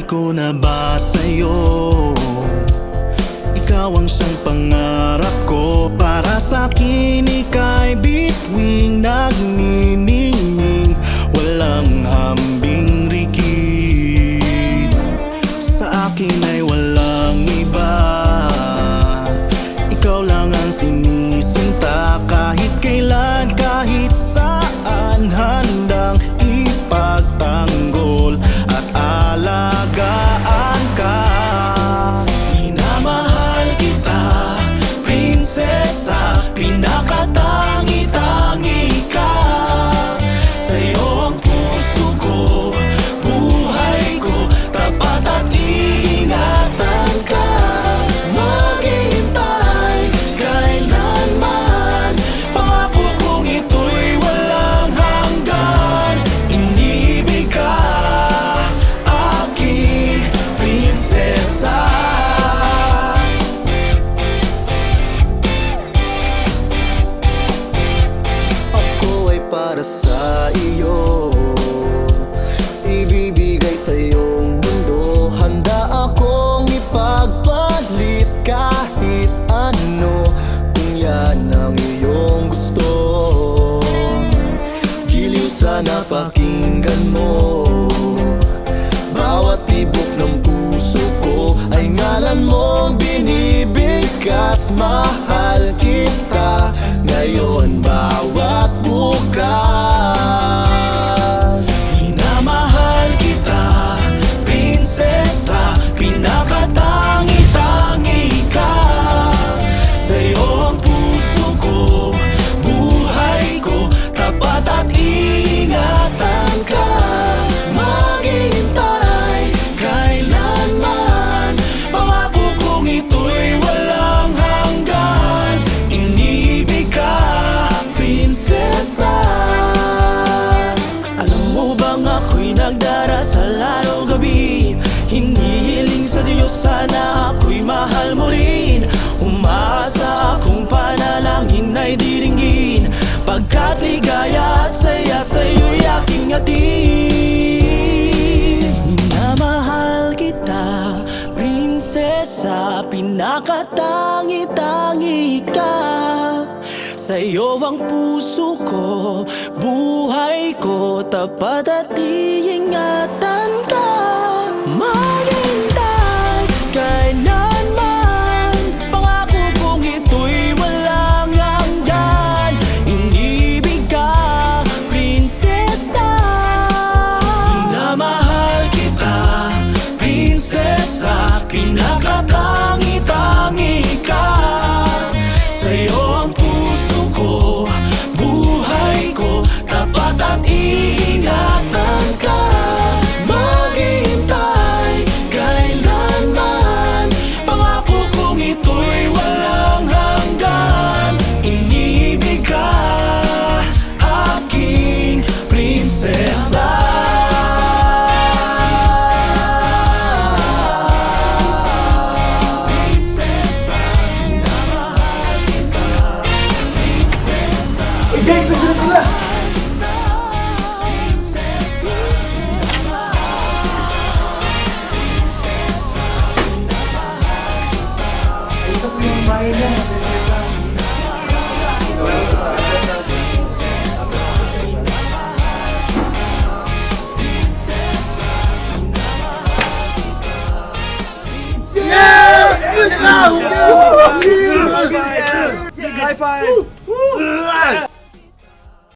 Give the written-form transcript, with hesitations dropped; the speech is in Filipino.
ko na ba sa'yo? Ikaw ang siyang pangarap ko. Para sa'kin ika'y bituing nagniningning, walang hambing rikit. Sa akin ay walang iba, ikaw lang ang sinisinta. Kahit kailan, kahit saan, handang ipagtanggol at alagaan ka. Minamahal kita, prinsesa, pinakatangi-tangi ka. Sa'yo ang puso ko, buhay ko, tapat at iingatan ka. Maghihintay kailanman, pangako kong ito'y walang hanggan. Iniibig ka, aking prinsesa. Ako ay para sa iyo, ibibigay sa iyong mundo. Handa akong ipagpalit kahit ano, kung yan ang iyong gusto. Giliw sana pakinggan mo, bawat tibok ng puso ko ay ngalan mong binibigkas. Mahal kita ngayon, bawat bukas. Minamahal kita, prinsesa, pinakatangi-tangi ka. Sa'yo ang puso ko, buhay ko, tapat at iingatan ka. Maghihintay kailanman, pangako kong ito'y walang hanggan. Iniibig ka, prinsesa. Alam mo bang ako'y nagdarasal araw gabi, hinihiling sa Diyos sana ako'y mahal mo rin. Umaasa akong panalangin ay diringgin, pagkat ligaya at saya sa'yo'y aking hatid. Minamahal kita, prinsesa, pinakatangi-tangi ka. Sa'yo ang puso ko, buhay ko, tapat at iingatan ka. Maghintay kailanman, pangako kong ito'y walang hanggan. Inibig ka, prinsesa. Minamahal kita, prinsesa, pinakatangi-tangi ka. Sa'yo ang puso ko, buhay ko, tapat at iingatan ka. Maghihintay kailanman, pangako kong ito'y walang hanggan. Iniibig ka, aking prinsesa. Guys, nandiyan sila! Ito po yung bahay niya. High five!